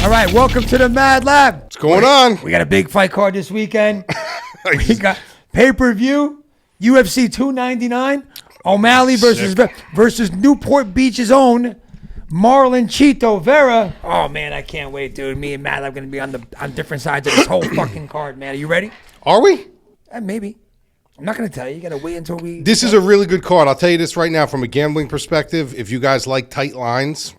All right, welcome to the Mad Lab. What's going on? We got a big fight card this weekend. We got pay-per-view, UFC 299, O'Malley versus Newport Beach's own Marlon Chito Vera. Oh man, I can't wait, dude. Me and Matt are gonna be on different sides of this whole fucking card, man. Are you ready? Are we? Maybe. I'm not gonna tell you. You gotta wait until we. This is a really good card. I'll tell you this right now from a gambling perspective. If you guys like tight lines,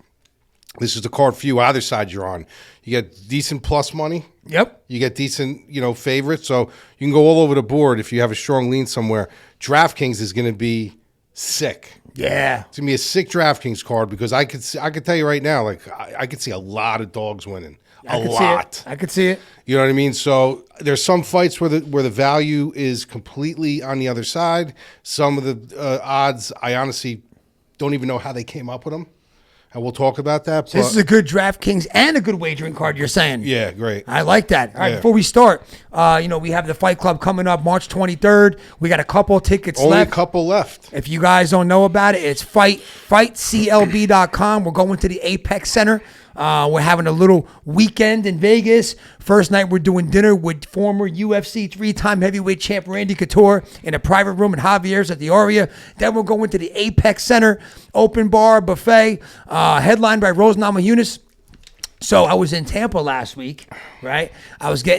this is the card for you. Either side you're on, you get decent plus money. Yep. You get decent, favorites. So you can go all over the board if you have a strong lean somewhere. DraftKings is going to be sick. Yeah. It's going to be a sick DraftKings card because I could tell you right now, like I could see a lot of dogs winning. A lot. I could see it. You know what I mean? So there's some fights where the value is completely on the other side. Some of the odds, I honestly don't even know how they came up with them. And we'll talk about that. So this is a good DraftKings and a good wagering card, you're saying? Yeah, great. I like that. All right, before we start, we have the Fight Club coming up March 23rd. We got a couple tickets left. Only a couple left. If you guys don't know about it, it's FIGHTCLB.com. We're going to the Apex Center. We're having a little weekend in Vegas. First night, we're doing dinner with former UFC 3-time heavyweight champ Randy Couture in a private room at Javier's at the Aria. Then we're going to the Apex Center, open bar, buffet, headlined by Rose Namajunas. So I was in Tampa last week, right?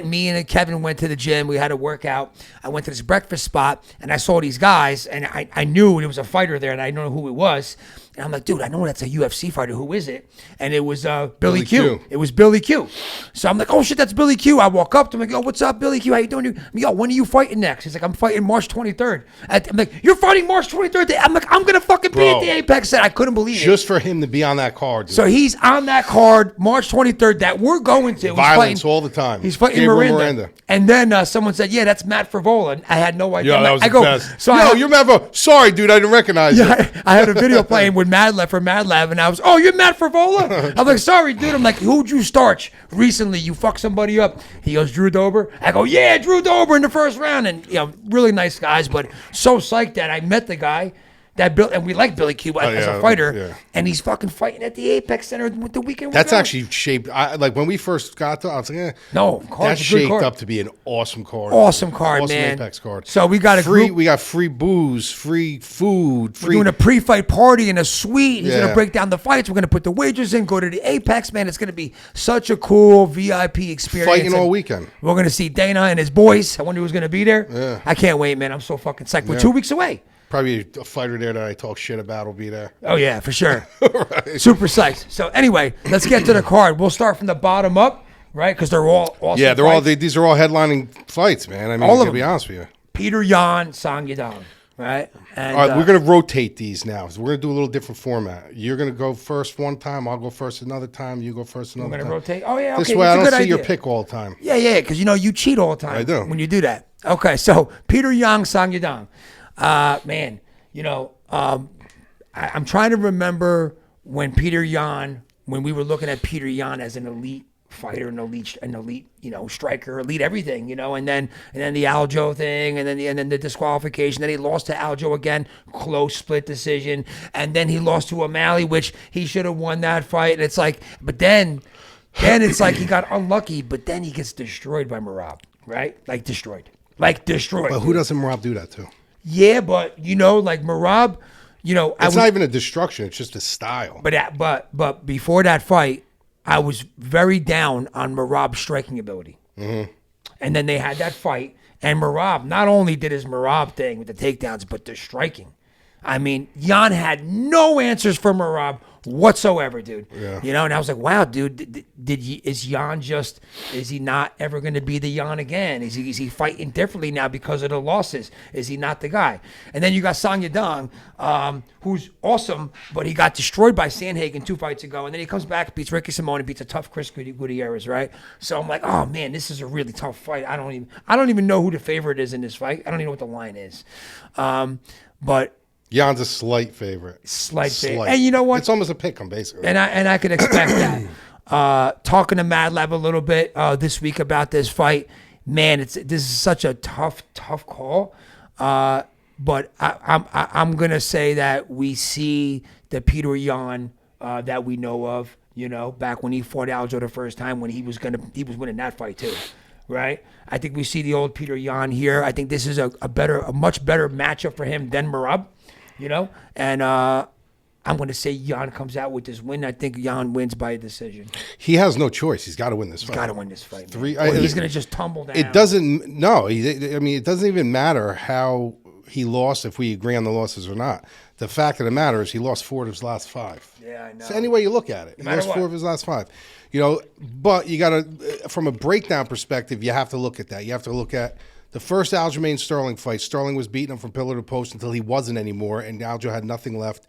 Me and Kevin went to the gym. We had a workout. I went to this breakfast spot, and I saw these guys, and I knew there was a fighter there, and I didn't know who it was. And I'm like, dude, I know that's a UFC fighter. Who is it? And it was Billy Q. It was Billy Q. So I'm like, oh, shit, that's Billy Q. I walk up to him, like, yo, what's up, Billy Q? How you doing? I'm like, yo, when are you fighting next? He's like, I'm fighting March 23rd. I'm like, you're fighting March 23rd? I'm like, I'm going to fucking be at the Apex Center. I couldn't believe it. Just for him to be on that card. Dude. So he's on that card, March 23rd, that we're going to. Violence all the time. He's fighting Miranda. And then someone said, yeah, that's Matt Frivola. And I had no idea. Yeah, that was the best. So you're Matt Frivola. Sorry, dude, I didn't recognize you. I had a video playing with MadLab for MadLab, and I was, oh, you're Matt Frivola? I'm like, sorry, dude. I'm like, who'd you starch recently? You fucked somebody up. He goes, Drew Dober. I go, yeah, Drew Dober in the first round. And, really nice guys, but so psyched that I met the guy. And we like Billy Q as a fighter, and he's fucking fighting at the Apex Center with the weekend. That's actually shaped. Like when we first got to, I was like, that's shaped up to be an awesome card. Awesome card, man. Apex card. So we got we got free booze, free food, We're doing a pre-fight party in a suite. He's gonna break down the fights. We're gonna put the wagers in. Go to the Apex, man. It's gonna be such a cool VIP experience. Fighting all weekend. We're gonna see Dana and his boys. I wonder who's gonna be there. Yeah. I can't wait, man. I'm so fucking psyched. We're 2 weeks away. Probably a fighter there that I talk shit about will be there. Oh, yeah, for sure. Right. Super psyched. So, anyway, let's get to the card. We'll start from the bottom up, right? Because they're all awesome. Yeah, these are all headlining fights, man. I mean, to be honest with you. Peter Yan, Sang Yadong, right? And, all right, we're going to rotate these now. So we're going to do a little different format. You're going to go first one time. I'll go first another time. You go first another time. We're going to rotate? Oh, yeah, okay. This way I don't see your pick all the time. Yeah, because, you cheat all the time. I do. When you do that. Okay, so Peter Yan, Sang Yadong. Man. I'm trying to remember when we were looking at Peter Yan as an elite fighter, an elite, striker, elite everything, and then the Aljo thing, and then the disqualification. Then he lost to Aljo again, close split decision, and then he lost to O'Malley, which he should have won that fight. And it's like, but then it's like he got unlucky, but then he gets destroyed by Merab, right? Like destroyed. But who doesn't Merab do that to? Yeah, but like Merab, it's not even a destruction; it's just a style. But before that fight, I was very down on Merab's striking ability. Mm-hmm. And then they had that fight, and Merab not only did his Merab thing with the takedowns, but the striking. I mean, Yan had no answers for Merab whatsoever, dude. Yeah. And I was like, wow, dude, is Yan is he not ever going to be the Yan again? Is he fighting differently now because of the losses? Is he not the guy? And then you got Sang Yadong, who's awesome, but he got destroyed by Sandhagen 2 fights ago, and then he comes back, beats Ricky Simone, beats a tough Chris Gutierrez, right? So I'm like, oh man, this is a really tough fight. I don't even know who the favorite is in this fight. I don't even know what the line is. But Jan's a slight favorite. Slight. And you know what? It's almost a pick 'em, basically. And I could expect that. Talking to MadLab a little bit this week about this fight, man, this is such a tough call. But I'm gonna say that we see the Peter Yan that we know of You know, back when he fought Aljo the first time, when he was winning that fight too, right? I think we see the old Peter Yan here. I think this is a much better matchup for him than Merab, you know. And I'm going to say Yan comes out with this win. I think Yan wins by a decision. He has no choice. He's got to win this fight. He's got to win this fight. He's going to just tumble down. It doesn't. No, I mean, it doesn't even matter how he lost, if we agree on the losses or not. The fact of the matter is he lost 4 of his last 5. Yeah, I know. So any way you look at it, he lost 4 of his last 5. You know, but you got to, from a breakdown perspective, you have to look at that. You have to look at the first Aljamain Sterling fight. Sterling was beating him from pillar to post until he wasn't anymore, and Aljo had nothing left.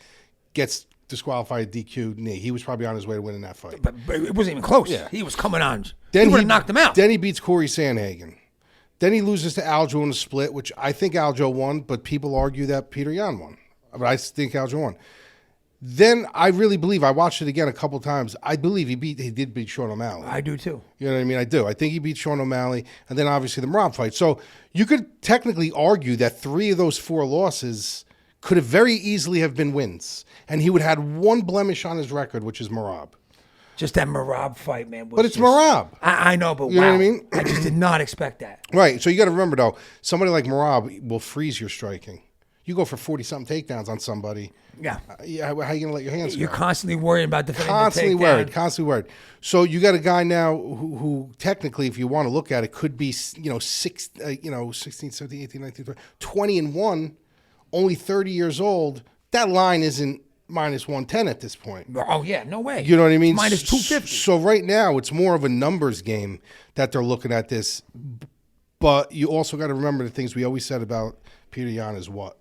Gets disqualified DQ knee. He was probably on his way to winning that fight. But it wasn't even close. Yeah. He was coming on. Then he would have knocked him out. Then he beats Corey Sandhagen. Then he loses to Aljo in a split, which I think Aljo won, but people argue that Peter Yan won. But I think Aljo won. Then I really believe, I watched it again a couple times, I believe he did beat Sean O'Malley. I do too. You know what I mean? I do. I think he beat Sean O'Malley, and then obviously the Merab fight. So you could technically argue that 3 of those 4 losses could have very easily have been wins, and he would have had 1 blemish on his record, which is Merab. Just that Merab fight, man. But it's Merab. I know, but you know what I mean? I just did not expect that. Right. So you got to remember, though, somebody like Merab will freeze your striking. You go for 40-something takedowns on somebody. Yeah. How are you going to let your hands go? You're constantly worried about defending Constantly the takedown. Constantly worried. So you got a guy now who technically, if you want to look at it, could be 16, 17, 18, 19, 20 and 1, only 30 years old. That line isn't minus 110 at this point. Oh yeah, no way. You know what I mean? It's minus 250. So right now it's more of a numbers game that they're looking at this. But you also got to remember the things we always said about Peter Yan is what?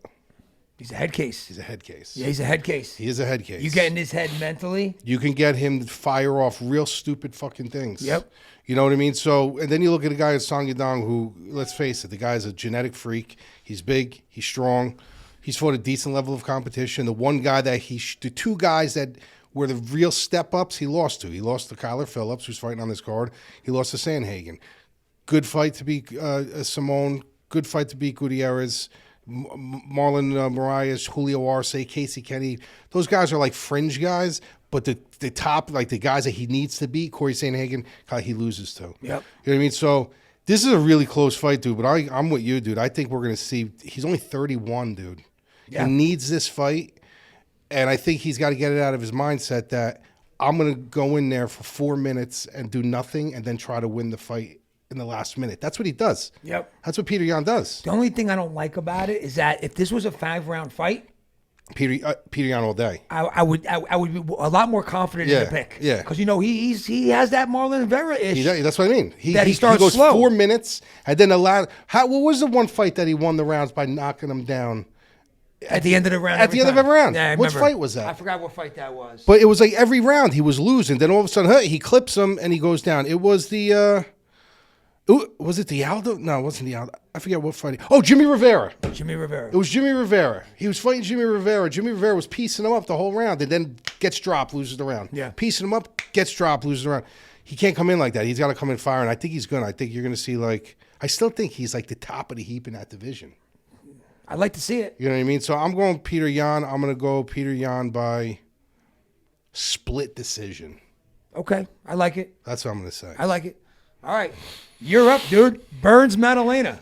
He's a head case. He's a head case. Yeah, he's a head case. He is a head case. You get in his head mentally. You can get him to fire off real stupid fucking things. Yep. You know what I mean? So, and then you look at a guy at Song Yadong who, let's face it, the guy's a genetic freak. He's big. He's strong. He's fought a decent level of competition. The one guy that the 2 guys that were the real step-ups, he lost to. He lost to Kyler Phillips, who's fighting on this card. He lost to Sandhagen. Good fight to beat Simone. Good fight to beat Gutierrez. Marlon Moraes, Julio Arce, Casey Kenny. Those guys are like fringe guys, but the top, like the guys that he needs to beat, Corey Sandhagen, he loses to. Yep. You know what I mean? So this is a really close fight, dude, but I'm with you, dude. I think we're going to see, he's only 31, dude. Yeah. He needs this fight, and I think he's got to get it out of his mindset that I'm going to go in there for 4 minutes and do nothing and then try to win the fight in the last minute. That's what he does. Yep. That's what Peter Yan does. The only thing I don't like about it is that if this was a 5-round fight, Peter Yan all day. I would be a lot more confident in the pick. Yeah. Because he has that Marlon Vera ish. That's what I mean. He starts goes slow. 4 minutes and then what was the one fight that he won the rounds by knocking him down? At the end of the round. At the end of every round. Yeah, Which fight was that? I forgot what fight that was. But it was like every round he was losing. Then all of a sudden, he clips him and he goes down. It was the was it the Aldo? No, it wasn't the Aldo. I forget what fight. Oh, Jimmy Rivera. Jimmy Rivera. It was Jimmy Rivera. He was fighting Jimmy Rivera. Jimmy Rivera was piecing him up the whole round and then gets dropped, loses the round. Yeah. Piecing him up, gets dropped, loses the round. He can't come in like that. He's got to come in firing. I think he's going to. I think you're going to see I still think he's like the top of the heap in that division. I'd like to see it. You know what I mean? So I'm going Peter Yan. I'm going to go Peter Yan by split decision. Okay. I like it. That's what I'm going to say. I like it. All right. You're up, dude. Burns Madalena.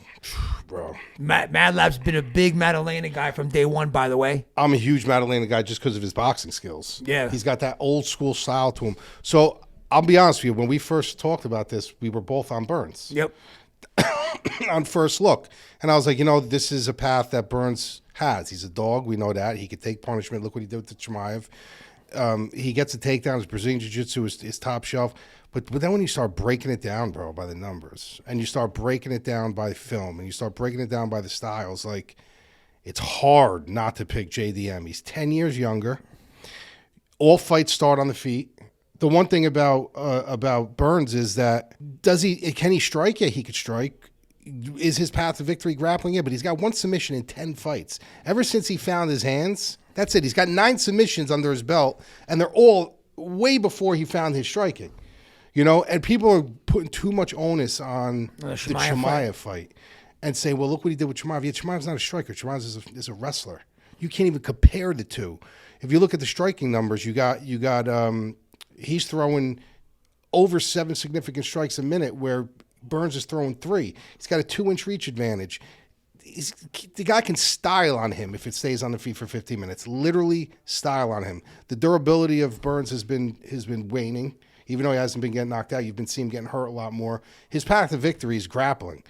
Bro. MadLab's been a big Madalena guy from day one, by the way. I'm a huge Madalena guy just because of his boxing skills. Yeah. He's got that old school style to him. So I'll be honest with you. When we first talked about this, we were both on Burns. Yep. On first look. And I was like, this is a path that Burns has. He's a dog. We know that. He could take punishment. Look what he did with Chimaev. He gets a takedown. His Brazilian Jiu-Jitsu is top shelf. But then when you start breaking it down, bro, by the numbers, and you start breaking it down by film, and you start breaking it down by the styles, it's hard not to pick JDM. He's 10 years younger. All fights start on the feet. The one thing about Burns is that can he strike? Yeah, he could strike. Is his path to victory grappling? Yeah, but he's got 1 submission in 10 fights. Ever since he found his hands, that's it. He's got 9 submissions under his belt, and they're all way before he found his striking. And people are putting too much onus on the Chimaev fight and say, well, look what he did with Chimaev. Yeah, Chimaev's not a striker. Chimaev is a wrestler. You can't even compare the two. If you look at the striking numbers, you got he's throwing over 7 significant strikes a minute where Burns is throwing 3. He's got a 2-inch reach advantage. The guy can style on him if it stays on the feet for 15 minutes. Literally style on him. The durability of Burns has been waning. Even though he hasn't been getting knocked out, you've been seeing him getting hurt a lot more. His path to victory is grappling.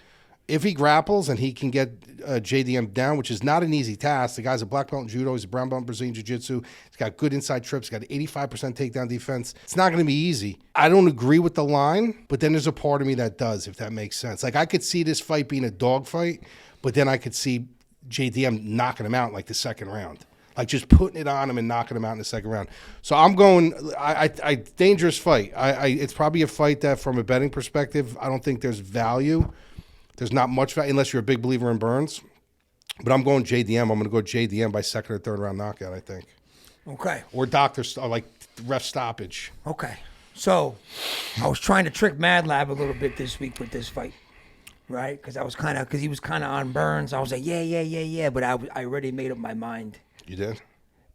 If he grapples and he can get JDM down, which is not an easy task, the guy's a black belt in judo, he's a brown belt in Brazilian jiu-jitsu, he's got good inside trips, he's got 85% takedown defense. It's not going to be easy. I don't agree with the line, but then there's a part of me that does, if that makes sense. Like, I could see this fight being a dog fight, but then I could see JDM knocking him out in, like, the second round. Like, just putting it on him and knocking him out in the second round. So I'm going, dangerous fight. It's probably a fight that, from a betting perspective, I don't think there's value. There's not much value unless you're a big believer in Burns. But I'm going JDM. I'm going to go JDM by second or third round knockout, I think. Okay. Or like ref stoppage. Okay. So I was trying to trick MadLab a little bit this week with this fight, right? Because he was kind of on Burns. I was like, yeah. But I already made up my mind. You did?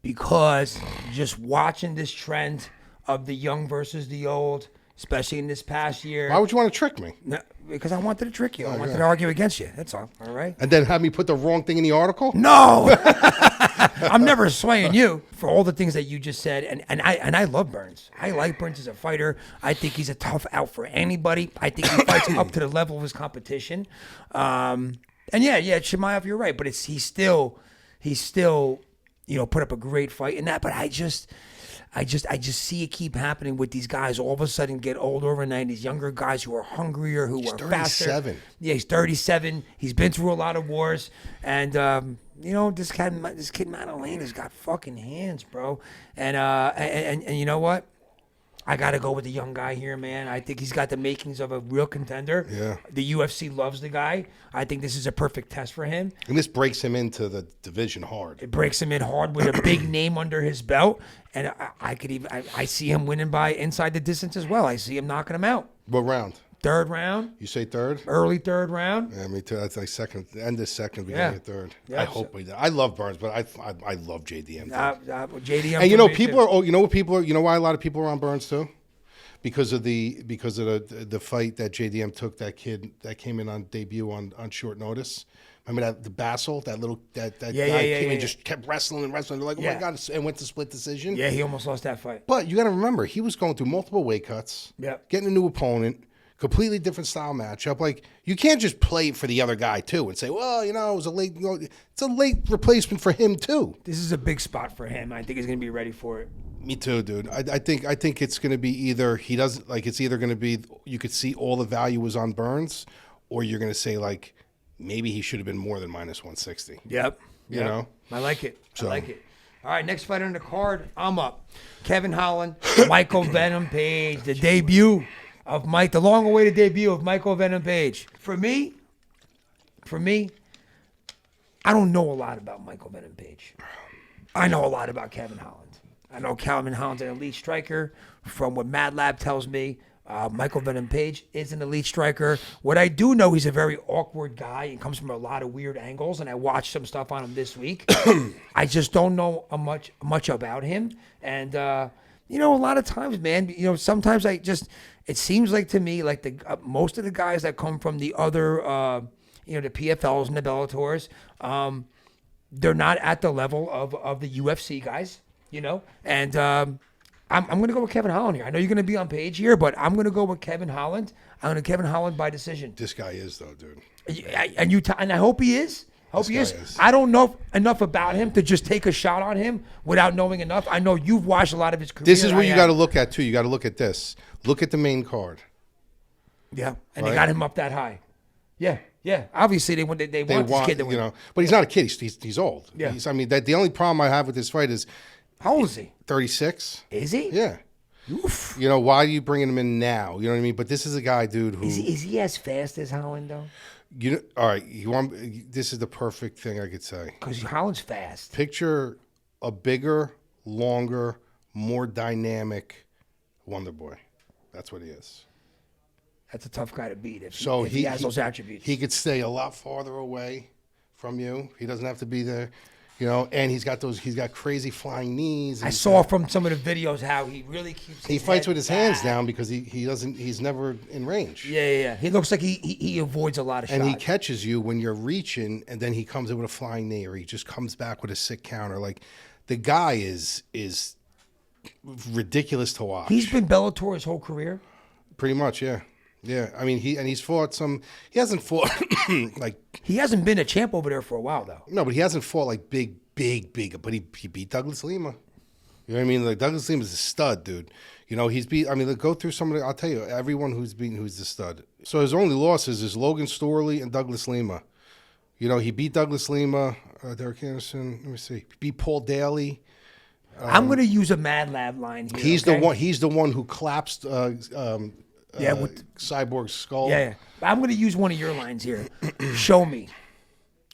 Because just watching this trend of the young versus the old, especially in this past year. Why would you want to trick me? No, because I wanted to trick you. I wanted to argue against you. That's all. All right. And then have me put the wrong thing in the article? No. I'm never swaying you for all the things that you just said. And I love Burns. I like Burns as a fighter. I think he's a tough out for anybody. I think he fights up to the level of his competition. And Chimaev, you're right. But he's still, put up a great fight in that. But I just see it keep happening with these guys. All of a sudden, get older overnight. These younger guys who are hungrier, who are faster. 37. Yeah, he's 37. He's been through a lot of wars, and this kid Madeleine has got fucking hands, bro. And you know what? I got to go with the young guy here, man. I think he's got the makings of a real contender. Yeah. The UFC loves the guy. I think this is a perfect test for him. And this breaks him into the division hard. It breaks him in hard with a big name under his belt. And I see him winning by inside the distance as well. I see him knocking him out. What round? Third round. You say third? Early third round. Yeah, me too. That's like second. End of second, beginning of third. Yeah, I hope we do. I love Burns, but I love JDM. JDM. And you know why a lot of people are on Burns too? Because of the fight that JDM took that kid that came in on debut on short notice. Remember the Bassel, that guy came in, just kept wrestling and wrestling. They're like, oh my God, and went to split decision. Yeah, he almost lost that fight. But you got to remember, he was going through multiple weight cuts, getting a new opponent, completely different style matchup. Like, you can't just play for the other guy too and say, well, it was a late. It's a late replacement for him too. This is a big spot for him. I think he's going to be ready for it. Me too, dude. I think it's going to be either he doesn't like. It's either going to be you could see all the value was on Burns, or you're going to say like maybe he should have been more than minus 160. Yep. You know. I like it. I like it. All right, next fight on the card. I'm up. Kevin Holland, Michael Venom Page, the debut of Mike, the long-awaited debut of Michael Venom Page. For me, I don't know a lot about Michael Venom Page. I know a lot about Kevin Holland. I know Kevin Holland's an elite striker. From what MadLab tells me, Michael Venom Page is an elite striker. What I do know, he's a very awkward guy and comes from a lot of weird angles, and I watched some stuff on him this week. I just don't know much about him. And, a lot of times, man, sometimes it seems like to me like most of the guys that come from the other, the PFLs and the Bellators, they're not at the level of the UFC guys. And I'm going to go with Kevin Holland here. I know you're going to be on Page here, but I'm going to go with Kevin Holland. I'm going to Kevin Holland by decision. This guy is, though, dude. And I hope he is. I don't know enough about him to just take a shot on him without knowing enough. I know you've watched a lot of his career. This is what you got to look at, too. You got to look at this. Look at the main card. Yeah, and they got him up that high. Yeah. Obviously, they want this kid to win. But he's not a kid. He's old. Yeah. The only problem I have with this fight is, how old is he? 36. Is he? Yeah. Oof. Why are you bringing him in now? You know what I mean? But this is a guy, dude, who... Is he as fast as Holland, though? All right, this is the perfect thing I could say. Because Holland's fast. Picture a bigger, longer, more dynamic Wonder Boy. That's what he is. That's a tough guy to beat if he has those attributes. He could stay a lot farther away from you. He doesn't have to be there. You know, and he's got crazy flying knees. I saw from some of the videos how he really keeps. He fights with his hands down because he's never in range. Yeah. He looks like he avoids a lot of shots. And he catches you when you're reaching, and then he comes in with a flying knee, or he just comes back with a sick counter. Like, the guy is ridiculous to watch. He's been Bellator his whole career. Pretty much, yeah. Yeah, I mean, he's fought some. He hasn't fought like. He hasn't been a champ over there for a while though. No, but he hasn't fought like big. But he beat Douglas Lima. You know what I mean? Like, Douglas Lima's a stud, dude. You know, he's beat. I mean, go through some of the. I'll tell you, everyone who's the stud. So his only losses is Logan Storley and Douglas Lima. You know, he beat Douglas Lima. Derek Anderson. Let me see. He beat Paul Daly. I'm going to use a MadLab line here. He's the one. He's the one who collapsed. With Cyborg's skull. Yeah. I'm going to use one of your lines here. Show me.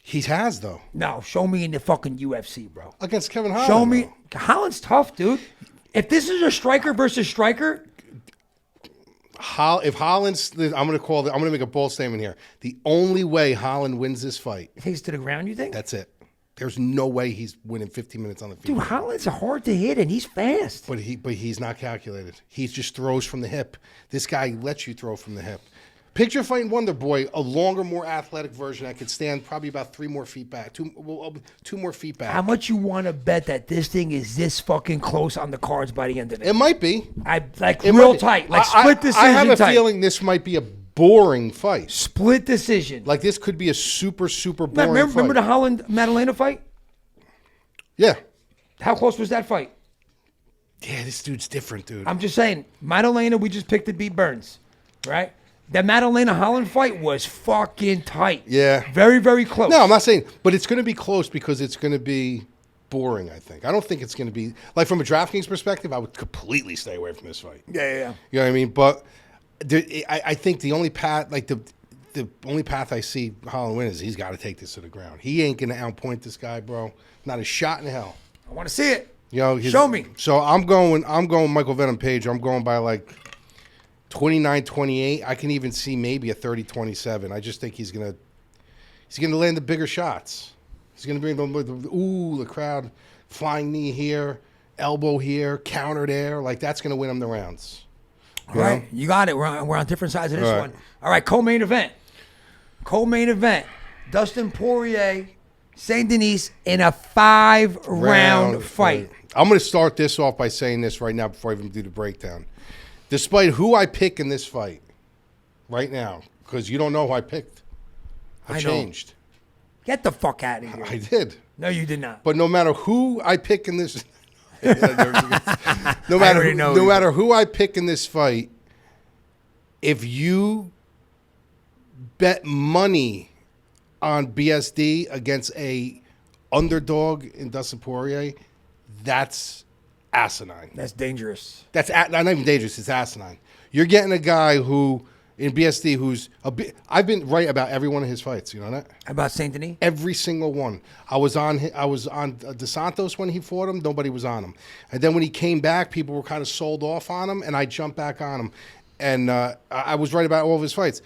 He has, though. No, show me in the fucking UFC, bro. Against Kevin Holland. Show me. Holland's tough, dude. If this is a striker versus striker. If Holland's, I'm going to make a bold statement here. The only way Holland wins this fight. Takes to the ground, you think? That's it. There's no way he's winning 15 minutes on the feet. Dude, Holland's hard to hit, and he's fast. But he's not calculated. He just throws from the hip. This guy lets you throw from the hip. Picture fighting Wonder Boy, a longer, more athletic version that could stand probably about 3 more feet back, two more feet back. How much you want to bet that this thing is this fucking close on the cards by the end of it? It might be. Real tight, like split decision. I have a tight. feeling this might be a boring fight. Split decision. Like, this could be a super boring fight. Remember the Holland-Madalena fight? Yeah. How close was that fight? Yeah, this dude's different, dude. I'm just saying, Madalena, we just picked to beat Burns, right? That Madalena-Holland fight was fucking tight. Yeah. Very, very close. No, I'm not saying, but it's going to be close because it's going to be boring, I think. I don't think it's going to be, like, from a DraftKings perspective, I would completely stay away from this fight. Yeah. You know what I mean? But I think the only path, like, the only path I see Holland win is he's got to take this to the ground. He ain't going to outpoint this guy, bro. Not a shot in hell. I want to see it. You know, show me. So I'm going Michael Venom Page. I'm going by like 29-28. I can even see maybe a 30-27. I just think he's gonna land the bigger shots. He's gonna bring the crowd, flying knee here, elbow here, counter there. Like, that's gonna win him the rounds. All right, you got it. We're on different sides of this one. All right, co-main event. Dustin Poirier, Saint Denis in a 5-round fight. I'm going to start this off by saying this right now before I even do the breakdown. Despite who I pick in this fight right now, because you don't know who I picked. I changed. Get the fuck out of here. I did. No, you did not. But no matter who I pick in this, no matter who I pick in this fight, if you bet money on BSD against a underdog in Dustin Poirier, that's asinine. That's dangerous. That's not even dangerous. It's asinine. You're getting a guy who in BSD who's I've been right about every one of his fights. You know that? About Saint Denis? Every single one. I was on DeSantos when he fought him. Nobody was on him. And then when he came back, people were kind of sold off on him, and I jumped back on him. And I was right about all of his fights.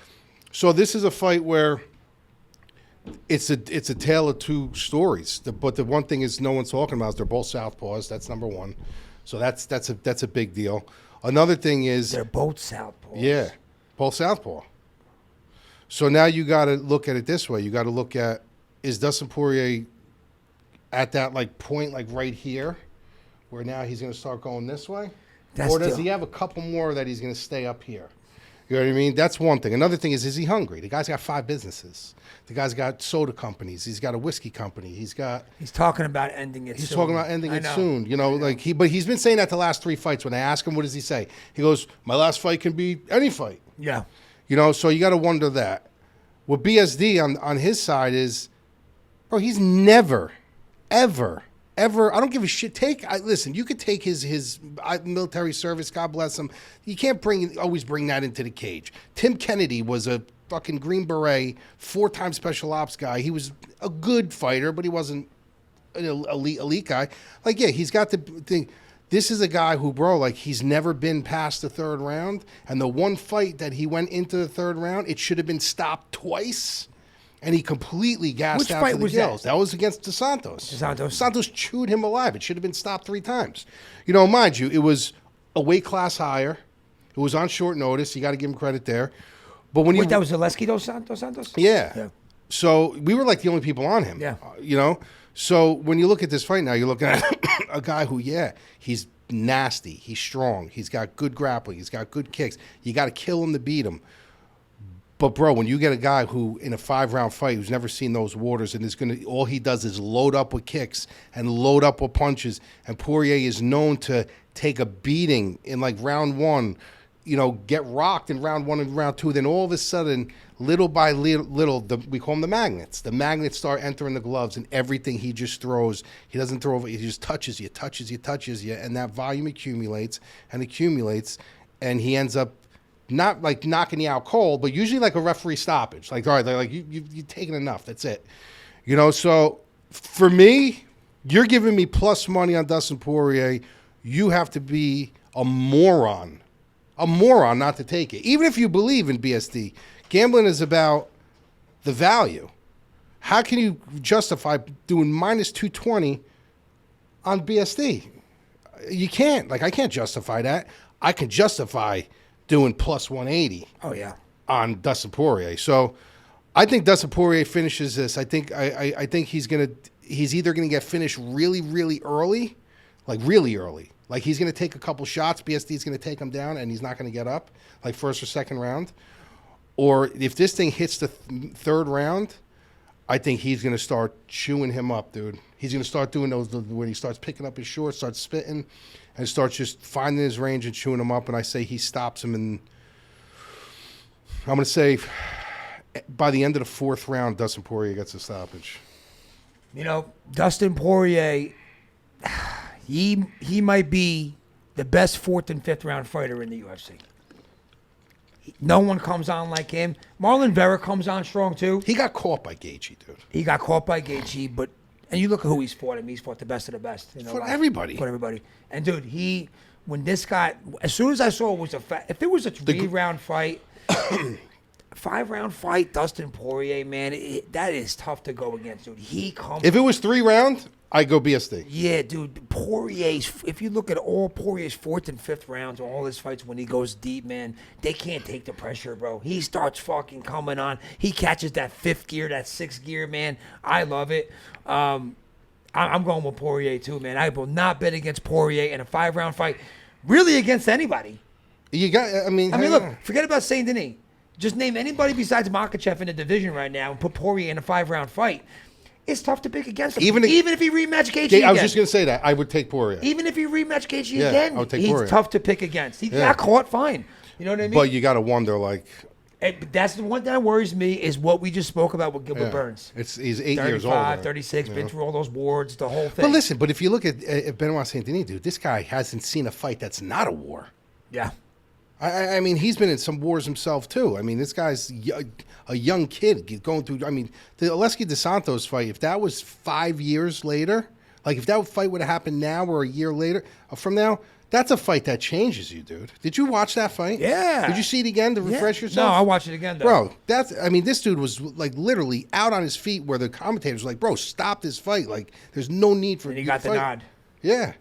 So this is a fight where it's a tale of two stories. But the one thing is no one's talking about is they're both southpaws. That's number one. So that's a big deal. Another thing is they're both southpaws. Yeah, both southpaw. So now you got to look at it this way. You got to look at, is Dustin Poirier at that like point like right here, where now he's going to start going this way, or does he have a couple more that he's going to stay up here? You know what I mean? That's one thing. Another thing is he hungry? The guy's got 5 businesses. The guy's got soda companies. He's got a whiskey company. He's talking about ending it. He's talking about ending it soon. You know, but he's been saying that the last 3 fights. When they ask him, what does he say? He goes, "My last fight can be any fight." Yeah. You know, so you got to wonder that. What BSD on his side is, bro, he's never, ever. I don't give a shit. Listen, you could take his military service, God bless him. You can't always bring that into the cage. Tim Kennedy was a fucking Green Beret, 4-time special ops guy. He was a good fighter, but he wasn't an elite guy. Like, yeah, he's got the thing. This is a guy who, bro, like, he's never been past the 3rd round. And the one fight that he went into the 3rd round, it should have been stopped twice. And he completely gassed Which out fight to the was gills. that? That was against DeSantos. DeSantos chewed him alive. It should have been stopped 3 times. You know, mind you, it was a weight class higher. It was on short notice. You got to give him credit there. But when Wait, that was Zaleski dos Santos? Yeah. So we were like the only people on him. Yeah. You know? So when you look at this fight now, you're looking at a guy who, he's nasty. He's strong. He's got good grappling. He's got good kicks. You got to kill him to beat him. But, bro, when you get a guy who, in a 5-round fight, who's never seen those waters and all he does is load up with kicks and load up with punches, and Poirier is known to take a beating in, like, round 1, you know, get rocked in round 1 and round 2, then all of a sudden, little by little, we call them the magnets. The magnets start entering the gloves, and everything he just throws, he doesn't throw over, he just touches you, and that volume accumulates, and he ends up not like knocking you out cold, but usually like a referee stoppage. Like, all right, like you've taken enough. That's it. You know, so for me, you're giving me plus money on Dustin Poirier. You have to be a moron not to take it. Even if you believe in BSD, gambling is about the value. How can you justify doing minus 220 on BSD? You can't. Like, I can't justify that. I can justify doing plus 180. Oh, yeah. On Dustin Poirier. So I think Dustin Poirier finishes this. I think he's either gonna get finished really, really early, like really early. Like he's gonna take a couple shots, BSD's gonna take him down, and he's not gonna get up, like first or second round. Or if this thing hits the third round, I think he's gonna start chewing him up, dude. He's gonna start doing those when he starts picking up his shorts, starts spitting, and starts just finding his range and chewing him up. And I say he stops him, and I'm going to say by the end of the 4th round, Dustin Poirier gets a stoppage. You know, Dustin Poirier, he might be the best 4th and 5th round fighter in the UFC. No one comes on like him. Marlon Vera comes on strong too. He got caught by Gaethje, dude. He got caught by Gaethje, but and you look at who he's fought him. He's fought the best of the best. You know, For everybody. For everybody. And dude, when this guy, as soon as I saw it was if it was a 3-round fight, 5-round fight, Dustin Poirier, man, that is tough to go against, dude. He comes. If it was 3 rounds, I go BSD. Yeah, dude. Poirier's. If you look at all Poirier's 4th and 5th rounds, all his fights when he goes deep, man, they can't take the pressure, bro. He starts fucking coming on. He catches that 5th gear, that 6th gear, man. I love it. I'm going with Poirier too, man. I will not bet against Poirier in a 5-round fight, really against anybody. You got. I mean, look. Forget about Saint Denis. Just name anybody besides Makhachev in the division right now and put Poirier in a 5-round fight. It's tough to pick against him. Even if he rematch Gaethje again. I was just going to say that. I would take Poirier. Even if he rematch Gaethje again, I would take he's Poirier. tough to pick against. He got caught, fine. You know what I mean? But you got to wonder, like... That's the one that worries me is what we just spoke about with Gilbert Burns. He's 8 years old. 35, 36, been through all those boards, the whole thing. But listen, if you look at Benoit Saint Denis, dude, this guy hasn't seen a fight that's not a war. Yeah. I mean, he's been in some wars himself, too. I mean, this guy's a young kid going through... I mean, the Oleski DeSantos fight, if that was 5 years later, like if that fight would have happened now or a year later from now, that's a fight that changes you, dude. Did you watch that fight? Yeah. Did you see it again to refresh yourself? No, I'll watch it again, though. Bro, this dude was like literally out on his feet where the commentators were like, bro, stop this fight. Like, there's no need for... And he got the nod. Yeah.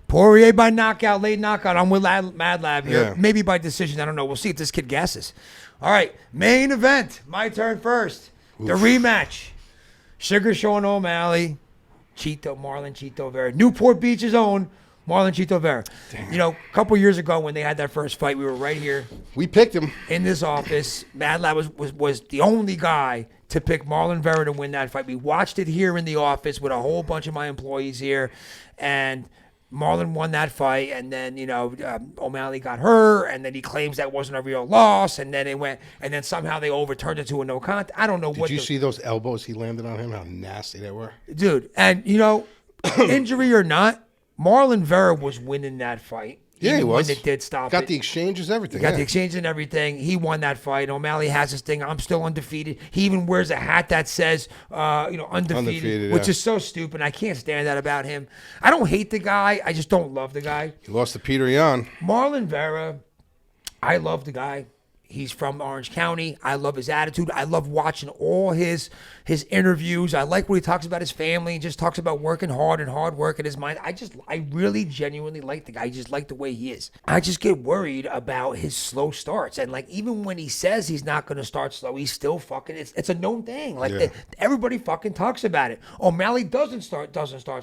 Poirier by knockout, late knockout. I'm with MadLab here. Yeah. Maybe by decision. I don't know. We'll see if this kid guesses. All right. Main event. My turn first. Oof. The rematch. Sugar Sean O'Malley. Marlon Chito Vera. Newport Beach's own Marlon Chito Vera. Damn. You know, a couple years ago when they had that first fight, we were right here. We picked him. In this office. MadLab was the only guy to pick Marlon Vera to win that fight. We watched it here in the office with a whole bunch of my employees here. And... Marlon won that fight, and then O'Malley got hurt, and then he claims that wasn't a real loss, and then and then somehow they overturned it to a no contest. I don't know what. Did you see those elbows he landed on him? How nasty they were, dude. And injury or not, Marlon Vera was winning that fight. Yeah, he was. When it did stop. Got the exchanges, everything. Got the exchange and everything. He won that fight. O'Malley has this thing. I'm still undefeated. He even wears a hat that says, undefeated, which is so stupid. I can't stand that about him. I don't hate the guy. I just don't love the guy. He lost to Peter Yan. Marlon Vera, I love the guy. He's from Orange County. I love his attitude. I love watching all his interviews. I like what he talks about his family. He just talks about working hard and hard work in his mind. I really genuinely like the guy. I just like the way he is. I just get worried about his slow starts. And like, even when he says he's not going to start slow, he's still fucking, it's a known thing. Like everybody fucking talks about it. O'Malley doesn't start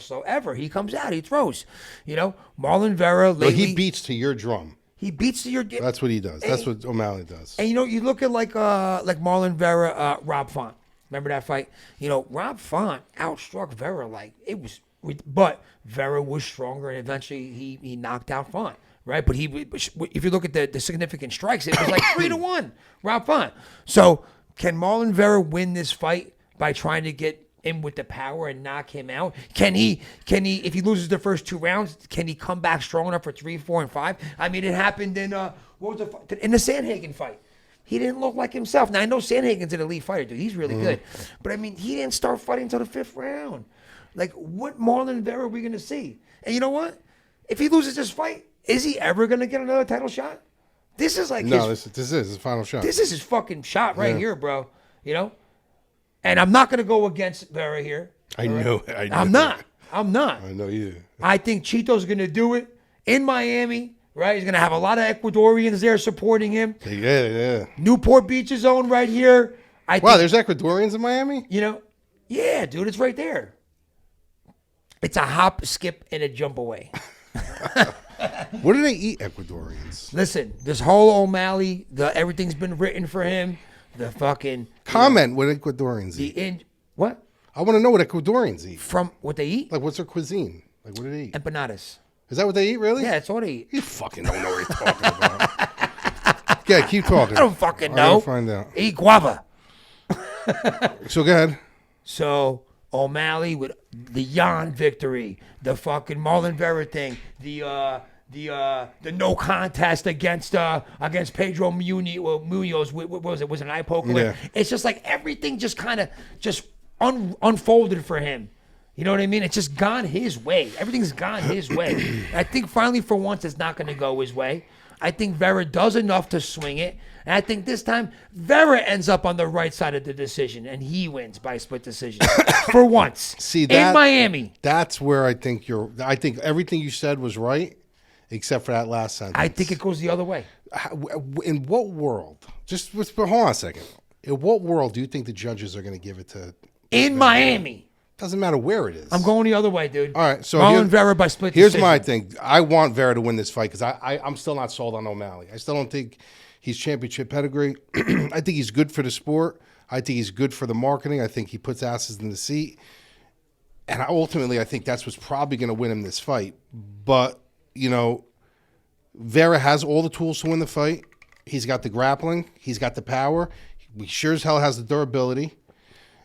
slow ever. He comes out, he throws, Marlon Vera lately. He beats to your drum. He beats to your. That's what he does. That's what O'Malley does. And you look at like Marlon Vera, Rob Font. Remember that fight? Rob Font outstruck Vera like it was, but Vera was stronger, and eventually he knocked out Font, right? But if you look at the significant strikes, it was like 3-1, Rob Font. So can Marlon Vera win this fight by trying to get in with the power and knock him out? Can he, if he loses the first 2 rounds, can he come back strong enough for 3, 4, and 5? I mean, it happened in in the Sandhagen fight. He didn't look like himself. Now I know Sandhagen's an elite fighter, dude. He's really good, but I mean, he didn't start fighting until the 5th round. Like, what Marlon Vera are we gonna see? And you know what? If he loses this fight, is he ever gonna get another title shot? This is like this is his final shot. This is his fucking shot right here, bro. And I'm not going to go against Vera here. I know. I'm not. I know you. I think Chito's going to do it in Miami, right? He's going to have a lot of Ecuadorians there supporting him. Yeah. Newport Beach is owned right here. There's Ecuadorians in Miami? Yeah, dude, it's right there. It's a hop, skip, and a jump away. What do they eat, Ecuadorians? Listen, this whole O'Malley, everything's been written for him. The fucking comment what Ecuadorians eat. What? I want to know what Ecuadorians eat. From what they eat? Like, what's their cuisine? Like, what do they eat? Empanadas. Is that what they eat, really? Yeah, that's all they eat. You fucking don't know what you're talking about. Yeah, keep talking. I don't fucking know. I'll find out. Eat guava. So go ahead. So O'Malley with the Jan victory, the fucking Marlon Vera thing, the no contest against Pedro Munoz. What was it? Was it an eye poker? Yeah. It's just like everything just kind of unfolded for him. You know what I mean? It's just gone his way. Everything's gone his way. I think finally, for once, it's not going to go his way. I think Vera does enough to swing it. And I think this time, Vera ends up on the right side of the decision, and he wins by split decision. For once. See, in Miami. That's where I think I think everything you said was right, except for that last sentence. I think it goes the other way. In what world? Hold on a second. In what world do you think the judges are going to give it to? In Miami. Doesn't matter where it is. I'm going the other way, dude. All right, so Marlon Vera by split decision. Here's my thing. I want Vera to win this fight because I'm still not sold on O'Malley. I still don't think he's championship pedigree. I think he's good for the sport. I think he's good for the marketing. I think he puts asses in the seat. And ultimately, I think that's what's probably going to win him this fight. But, Vera has all the tools to win the fight. He's got the grappling. He's got the power. He sure as hell has the durability.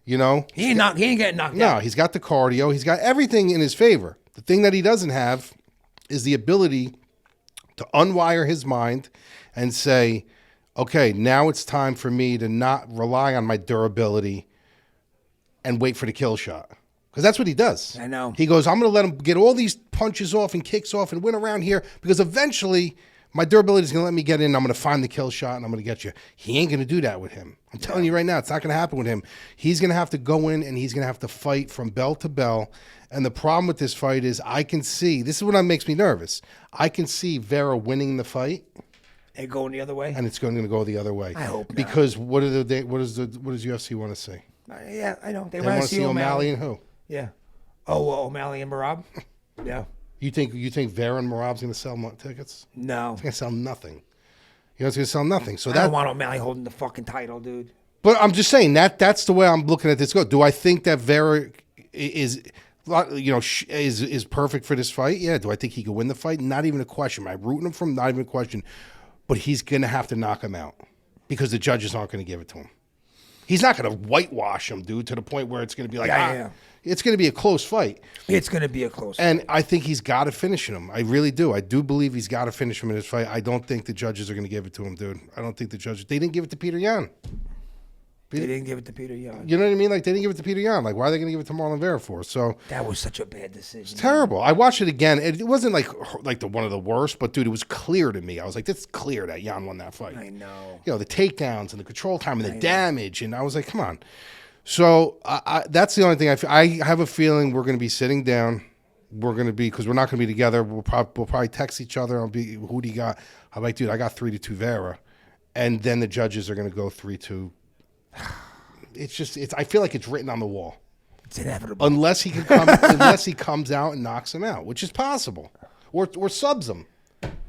He ain't getting knocked out. No, he's got the cardio. He's got everything in his favor. The thing that he doesn't have is the ability to unwire his mind and say, okay, now it's time for me to not rely on my durability and wait for the kill shot. Because that's what he does. I know. He goes, I'm going to let him get all these punches off and kicks off and win around here because eventually my durability is going to let me get in. I'm going to find the kill shot and I'm going to get you. He ain't going to do that with him. I'm telling you right now, it's not going to happen with him. He's going to have to go in and he's going to have to fight from bell to bell. And the problem with this fight is I can see, this is what makes me nervous. I can see Vera winning the fight. And going the other way? And it's going to go the other way. I hope not. Because what does UFC want to see? Yeah, I know. They want to see O'Malley and who? Yeah. Oh, O'Malley and Merab? Yeah. You think Vera and Merab's going to sell tickets? No. It's going to sell nothing. It's going to sell nothing. So I don't want O'Malley holding the fucking title, dude. But I'm just saying that's the way I'm looking at this go. Do I think that Vera is perfect for this fight? Yeah. Do I think he could win the fight? Not even a question. Am I rooting him for him? Not even a question. But he's going to have to knock him out because the judges aren't going to give it to him. He's not going to whitewash him, dude, to the point where it's going to be like, it's going to be a close fight. It's going to be a close fight. And I think he's got to finish him. I really do. I do believe he's got to finish him in this fight. I don't think the judges are going to give it to him, dude. I don't think the judges. They didn't give it to Peter Yan. They didn't give it to Peter Yan. You know what I mean? Like, they didn't give it to Peter Yan. Like, why are they going to give it to Marlon Vera for? So that was such a bad decision. It's terrible. I watched it again. It wasn't like the one of the worst, but dude, it was clear to me. I was like, it's clear that Yan won that fight. I know. You know, the takedowns and the control time and the damage, and I was like, come on. So that's the only thing I have a feeling we're going to be sitting down. We're going to be, because we're not going to be together. We'll probably text each other. I'll be, who do you got? I'm like, dude, I got 3-2 Vera, and then the judges are going to go 3-2. It's just, I feel like it's written on the wall. It's inevitable. Unless he comes out and knocks him out, which is possible, or subs him,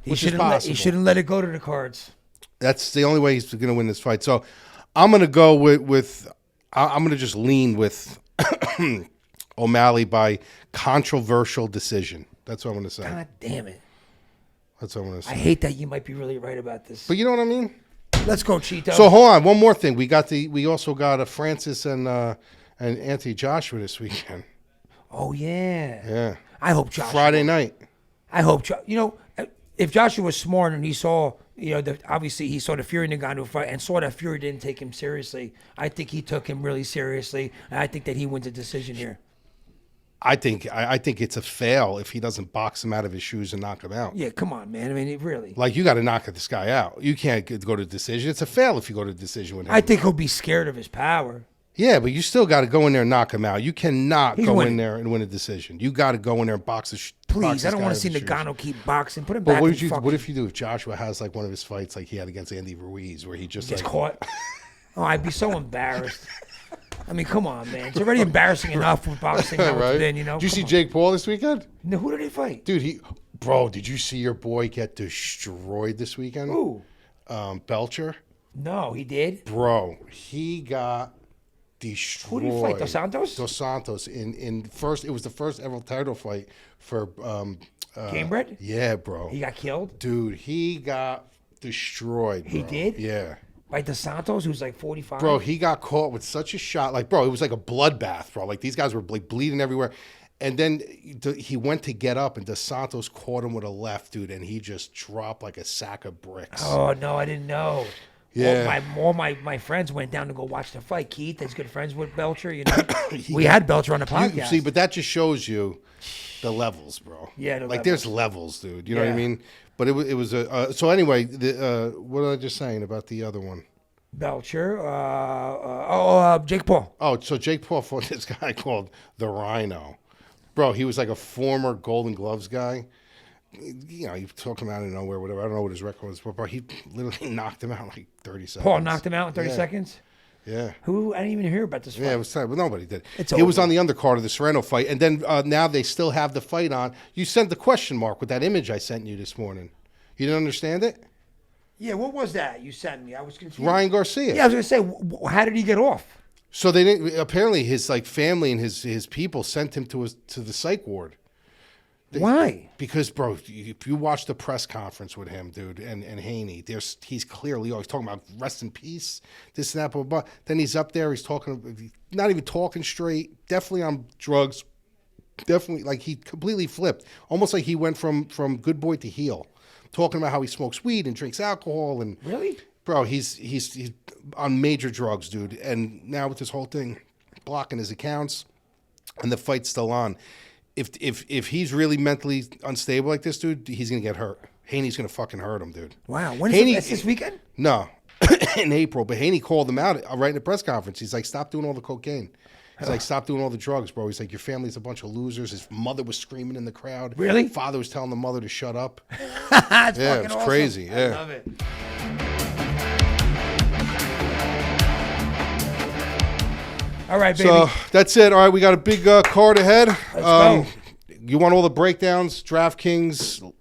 which is possible. He shouldn't let it go to the cards. That's the only way he's going to win this fight. So I'm going to go with I'm going to just lean with O'Malley by controversial decision. That's what I'm going to say. God damn it. That's what I'm going to say. I hate that you might be really right about this. But you know what I mean? Let's go, Chito. So hold on, one more thing. We also got a Francis and Anthony Joshua this weekend. Oh yeah. Yeah. I hope Joshua. Friday night. I hope if Joshua was smart and he saw, obviously he saw the Fury Ngannou fight and saw that Fury didn't take him seriously. I think he took him really seriously, and I think that he wins a decision here. I think it's a fail if he doesn't box him out of his shoes and knock him out. Yeah, come on, man. I mean, really. Like, you got to knock this guy out. You can't go to decision. It's a fail if you go to decision with him. I think he'll be scared of his power. Yeah, but you still got to go in there and knock him out. You cannot He's go winning. in there and win a decision. You got to go in there and box his. Please, I don't want to see Ngannou keep boxing. Put him But back. what if you do if Joshua has like one of his fights like he had against Andy Ruiz where he just gets like caught? Oh, I'd be so embarrassed. I mean, come on, man. It's already embarrassing enough with boxing. right? Then, Did you see Jake Paul this weekend? No, who did he fight? Dude, bro, did you see your boy get destroyed this weekend? Who? Belcher. No, he did. Bro, he got destroyed. Who did he fight? Dos Santos? Dos Santos in first. It was the first ever title fight for Gamebred? Yeah, bro. He got killed? Dude, he got destroyed. Bro. He did? Yeah. By Dos Santos, who's like 45? Bro, he got caught with such a shot. Like, bro, it was like a bloodbath, bro. Like, these guys were like bleeding everywhere. And then he went to get up, and Dos Santos caught him with a left, dude, and he just dropped like a sack of bricks. Oh, no, I didn't know. Yeah. All my friends went down to go watch the fight. Keith is good friends with Belcher, we had Belcher on the podcast. See, but that just shows you the levels, bro. Yeah, there's levels, dude. You know what I mean? But it was a so anyway. What was I just saying about the other one? Belcher. Jake Paul. Oh, so Jake Paul fought this guy called the Rhino, bro. He was like a former Golden Gloves guy. You know, he took him out of nowhere, whatever. I don't know what his record was, but he literally knocked him out in like 30 seconds. Paul knocked him out in 30 seconds? Yeah. Who? I didn't even hear about this fight. Yeah, it was time, but nobody did. It was on the undercard of the Serrano fight, and then now they still have the fight on. You sent the question mark with that image I sent you this morning. You didn't understand it? Yeah, what was that you sent me? I was confused. Ryan Garcia. Yeah, I was going to say, how did he get off? So they didn't. Apparently, his like family and his people sent him to the psych ward. Why? Because, bro, if you watch the press conference with him, dude, and Haney, he's clearly always talking about rest in peace, this and that, blah, blah, blah. Then he's up there, he's talking, not even talking straight, definitely on drugs, definitely, like he completely flipped. Almost like he went from good boy to heel, talking about how he smokes weed and drinks alcohol. And really? Bro, he's on major drugs, dude. And now with this whole thing, blocking his accounts, and the fight's still on. If he's really mentally unstable like this, dude, he's gonna get hurt. Haney's gonna fucking hurt him, dude. Wow, when is this weekend? No, in April. But Haney called him out right in the press conference. He's like, "Stop doing all the cocaine." He's like, "Stop doing all the drugs, bro." He's like, "Your family's a bunch of losers." His mother was screaming in the crowd. Really? Father was telling the mother to shut up. It's yeah, fucking it's awesome. crazy. Yeah, I love it. All right, baby. So that's it. All right, we got a big card ahead. Let's go. You want all the breakdowns, DraftKings,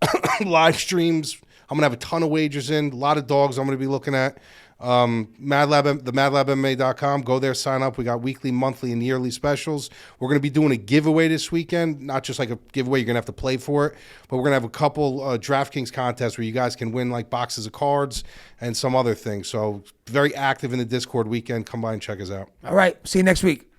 live streams. I'm going to have a ton of wagers in, a lot of dogs I'm going to be looking at. MadLab, TheMadLabMMA.com. Go there, sign up. We got weekly, monthly, and yearly specials. We're going to be doing a giveaway this weekend. Not just like a giveaway, you're going to have to play for it. But we're going to have a couple DraftKings contests where you guys can win like boxes of cards and some other things. So very active in the Discord weekend. Come by and check us out. All right. See you next week.